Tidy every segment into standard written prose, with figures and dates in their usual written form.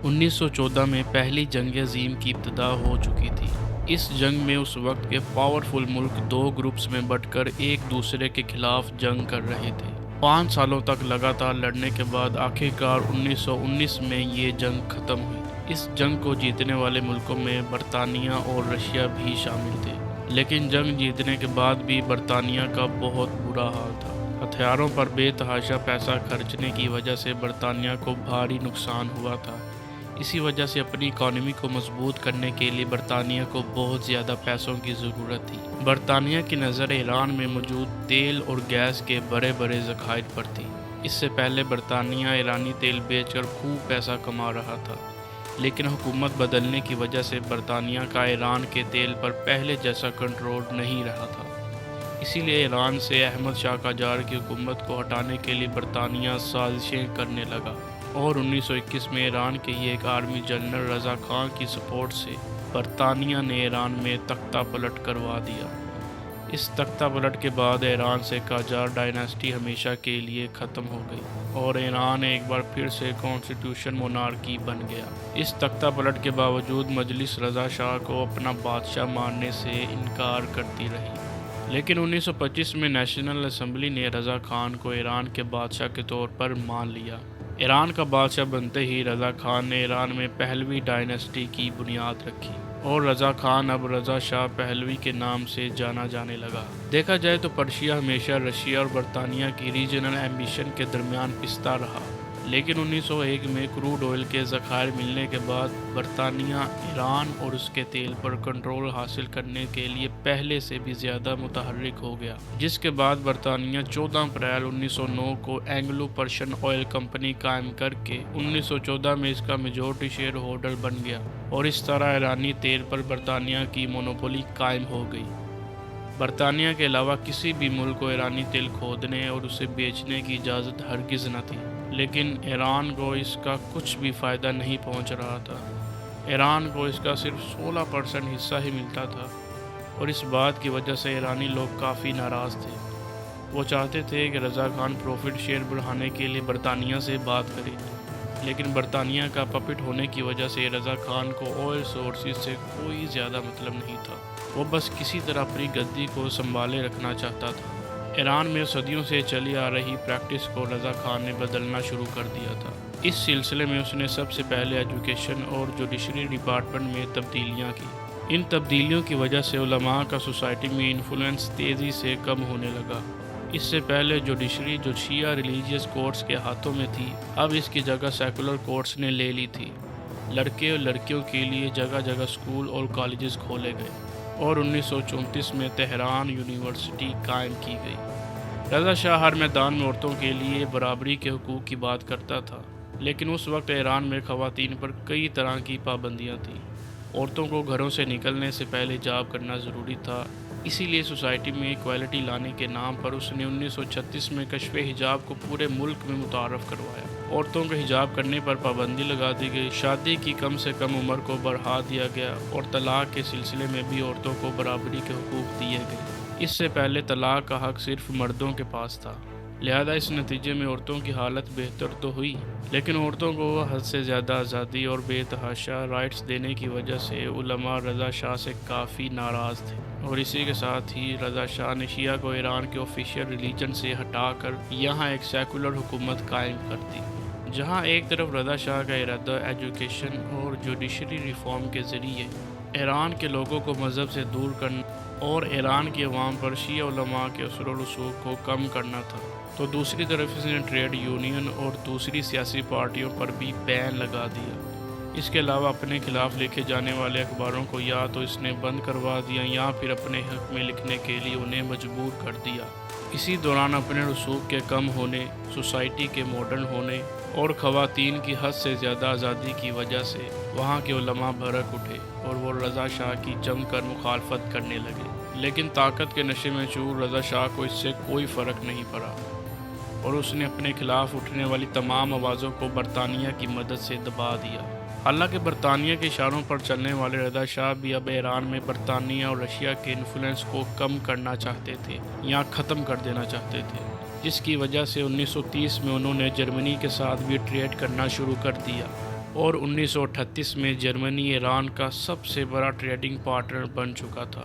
1914 میں پہلی جنگ عظیم کی ابتدا ہو چکی تھی۔ اس جنگ میں اس وقت کے پاورفل ملک دو گروپس میں بٹ کر ایک دوسرے کے خلاف جنگ کر رہے تھے۔ 5 سالوں تک لگاتار لڑنے کے بعد آخرکار 1919 میں یہ جنگ ختم ہوئی۔ اس جنگ کو جیتنے والے ملکوں میں برطانیہ اور رشیا بھی شامل تھے، لیکن جنگ جیتنے کے بعد بھی برطانیہ کا بہت برا حال تھا۔ ہتھیاروں پر بے تحاشا پیسہ خرچنے کی وجہ سے برطانیہ کو بھاری نقصان ہوا تھا۔ اسی وجہ سے اپنی اکانومی کو مضبوط کرنے کے لیے برطانیہ کو بہت زیادہ پیسوں کی ضرورت تھی۔ برطانیہ کی نظر ایران میں موجود تیل اور گیس کے بڑے بڑے ذخائر پر تھی۔ اس سے پہلے برطانیہ ایرانی تیل بیچ کر خوب پیسہ کما رہا تھا، لیکن حکومت بدلنے کی وجہ سے برطانیہ کا ایران کے تیل پر پہلے جیسا کنٹرول نہیں رہا تھا۔ اسی لیے ایران سے احمد شاہ قاجار کی حکومت کو ہٹانے کے لیے برطانیہ سازشیں کرنے لگا، اور 1921 میں ایران کے ایک آرمی جنرل رضا خان کی سپورٹ سے برطانیہ نے ایران میں تختہ پلٹ کروا دیا۔ اس تختہ پلٹ کے بعد ایران سے قاجار ڈائناسٹی ہمیشہ کے لیے ختم ہو گئی، اور ایران ایک بار پھر سے کانسٹیٹیوشن مونارکی بن گیا۔ اس تختہ پلٹ کے باوجود مجلس رضا شاہ کو اپنا بادشاہ ماننے سے انکار کرتی رہی، لیکن 1925 میں نیشنل اسمبلی نے رضا خان کو ایران کے بادشاہ کے طور پر مان لیا۔ ایران کا بادشاہ بنتے ہی رضا خان نے ایران میں پہلوی ڈائناسٹی کی بنیاد رکھی، اور رضا خان اب رضا شاہ پہلوی کے نام سے جانا جانے لگا۔ دیکھا جائے تو پرشیا ہمیشہ رشیا اور برطانیہ کی ریجنل ایمبیشن کے درمیان پستا رہا، لیکن 1901 میں کروڈ آئل کے ذخائر ملنے کے بعد برطانیہ ایران اور اس کے تیل پر کنٹرول حاصل کرنے کے لیے پہلے سے بھی زیادہ متحرک ہو گیا، جس کے بعد برطانیہ 14 اپریل 1909 کو اینگلو پرشین آئل کمپنی قائم کر کے 1914 میں اس کا میجورٹی شیئر ہولڈر بن گیا، اور اس طرح ایرانی تیل پر برطانیہ کی مونوپولی قائم ہو گئی۔ برطانیہ کے علاوہ کسی بھی ملک کو ایرانی تیل کھودنے اور اسے بیچنے کی اجازت ہرگز نہ تھی، لیکن ایران کو اس کا کچھ بھی فائدہ نہیں پہنچ رہا تھا۔ ایران کو اس کا صرف 16% حصہ ہی ملتا تھا، اور اس بات کی وجہ سے ایرانی لوگ کافی ناراض تھے۔ وہ چاہتے تھے کہ رضا خان پروفٹ شیئر بڑھانے کے لیے برطانیہ سے بات کرے، لیکن برطانیہ کا پپٹ ہونے کی وجہ سے رضا خان کو آئل سورسز سے کوئی زیادہ مطلب نہیں تھا۔ وہ بس کسی طرح اپنی گدی کو سنبھالے رکھنا چاہتا تھا۔ ایران میں صدیوں سے چلی آ رہی پریکٹس کو رضا خان نے بدلنا شروع کر دیا تھا۔ اس سلسلے میں اس نے سب سے پہلے ایجوکیشن اور جوڈیشری ڈپارٹمنٹ میں تبدیلیاں کی۔ ان تبدیلیوں کی وجہ سے علماء کا سوسائٹی میں انفلوئنس تیزی سے کم ہونے لگا۔ اس سے پہلے جوڈیشری جو شیعہ ریلیجیس کورٹس کے ہاتھوں میں تھی، اب اس کی جگہ سیکولر کورٹس نے لے لی تھی۔ لڑکے اور لڑکیوں کے لیے جگہ جگہ اسکول اور کالجز کھولے گئے، اور 1934 میں تہران یونیورسٹی قائم کی گئی۔ رضا شاہ ہر میدان میں عورتوں کے لیے برابری کے حقوق کی بات کرتا تھا، لیکن اس وقت ایران میں خواتین پر کئی طرح کی پابندیاں تھیں۔ عورتوں کو گھروں سے نکلنے سے پہلے حجاب کرنا ضروری تھا، اسی لیے سوسائٹی میں ایکوالٹی لانے کے نام پر اس نے 1936 میں کشف حجاب کو پورے ملک میں متعارف کروایا۔ عورتوں کو حجاب کرنے پر پابندی لگا دی گئی، شادی کی کم سے کم عمر کو بڑھا دیا گیا، اور طلاق کے سلسلے میں بھی عورتوں کو برابری کے حقوق دیے گئے۔ اس سے پہلے طلاق کا حق صرف مردوں کے پاس تھا، لہذا اس نتیجے میں عورتوں کی حالت بہتر تو ہوئی، لیکن عورتوں کو حد سے زیادہ آزادی اور بے تحاشا رائٹس دینے کی وجہ سے علماء رضا شاہ سے کافی ناراض تھے، اور اسی کے ساتھ ہی رضا شاہ نے شیعہ کو ایران کے آفیشیل ریلیجن سے ہٹا کر یہاں ایک سیکولر حکومت قائم کر دی، جہاں ایک طرف رضا شاہ کا ارادہ ایجوکیشن اور جوڈیشری ریفارم کے ذریعے ایران کے لوگوں کو مذہب سے دور کرنا اور ایران کی عوام پر شیعہ علماء کے اثر و رسوخ کو کم کرنا تھا، تو دوسری طرف اس نے ٹریڈ یونین اور دوسری سیاسی پارٹیوں پر بھی بین لگا دیا۔ اس کے علاوہ اپنے خلاف لکھے جانے والے اخباروں کو یا تو اس نے بند کروا دیا یا پھر اپنے حق میں لکھنے کے لیے انہیں مجبور کر دیا۔ اسی دوران اپنے رسوخ کے کم ہونے، سوسائٹی کے ماڈرن ہونے اور خواتین کی حد سے زیادہ آزادی کی وجہ سے وہاں کے علماء بھڑک اٹھے اور وہ رضا شاہ کی جم کر مخالفت کرنے لگے، لیکن طاقت کے نشے میں چور رضا شاہ کو اس سے کوئی فرق نہیں پڑا، اور اس نے اپنے خلاف اٹھنے والی تمام آوازوں کو برطانیہ کی مدد سے دبا دیا۔ حالانکہ برطانیہ کے اشاروں پر چلنے والے رضا شاہ بھی اب ایران میں برطانیہ اور رشیا کے انفلوئنس کو کم کرنا چاہتے تھے یا ختم کر دینا چاہتے تھے، جس کی وجہ سے 1930 میں انہوں نے جرمنی کے ساتھ بھی ٹریڈ کرنا شروع کر دیا۔ اور 1938 میں جرمنی ایران کا سب سے بڑا ٹریڈنگ پارٹنر بن چکا تھا۔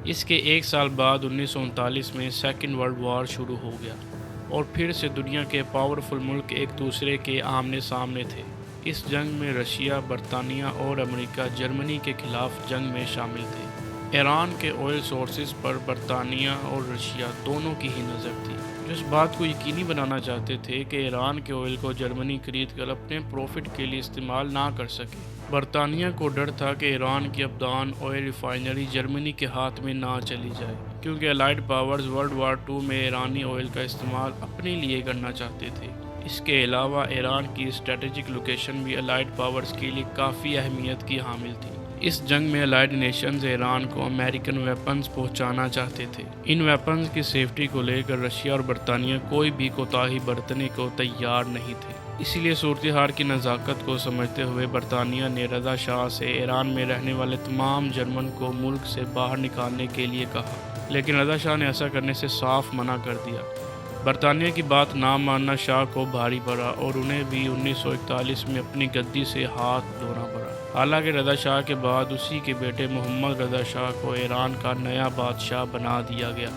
اس کے ایک سال بعد 1939 میں سیکنڈ ورلڈ وار شروع ہو گیا اور پھر سے دنیا کے پاورفل ملک ایک دوسرے کے آمنے سامنے تھے۔ اس جنگ میں رشیا، برطانیہ اور امریکہ جرمنی کے خلاف جنگ میں شامل تھے۔ ایران کے آئل سورسز پر برطانیہ اور رشیا دونوں کی ہی نظر تھی، جو اس بات کو یقینی بنانا چاہتے تھے کہ ایران کے آئل کو جرمنی خرید کر اپنے پروفٹ کے لیے استعمال نہ کر سکے۔ برطانیہ کو ڈر تھا کہ ایران کی ابدان آئل ریفائنری جرمنی کے ہاتھ میں نہ چلی جائے، کیونکہ الائیڈ پاورز ورلڈ وار 2 میں ایرانی آئل کا استعمال اپنے لیے کرنا چاہتے تھے۔ اس کے علاوہ ایران کی اسٹریٹجک لوکیشن بھی الائیڈ پاورز کے لیے کافی اہمیت کی حامل تھی۔ اس جنگ میں الائیڈ نیشنز ایران کو امریکن ویپنز پہنچانا چاہتے تھے۔ ان ویپنز کی سیفٹی کو لے کر رشیا اور برطانیہ کوئی بھی کوتاہی برتنے کو تیار نہیں تھے۔ اسی لیے صورتحال کی نزاکت کو سمجھتے ہوئے برطانیہ نے رضا شاہ سے ایران میں رہنے والے تمام جرمن کو ملک سے باہر نکالنے کے لیے کہا، لیکن رضا شاہ نے ایسا کرنے سے صاف منع کر دیا۔ برطانیہ کی بات نہ ماننا شاہ کو بھاری پڑا اور انہیں بھی 1941 میں اپنی گدی سے ہاتھ دھونا پڑا۔ حالانکہ رضا شاہ کے بعد اسی کے بیٹے محمد رضا شاہ کو ایران کا نیا بادشاہ بنا دیا گیا۔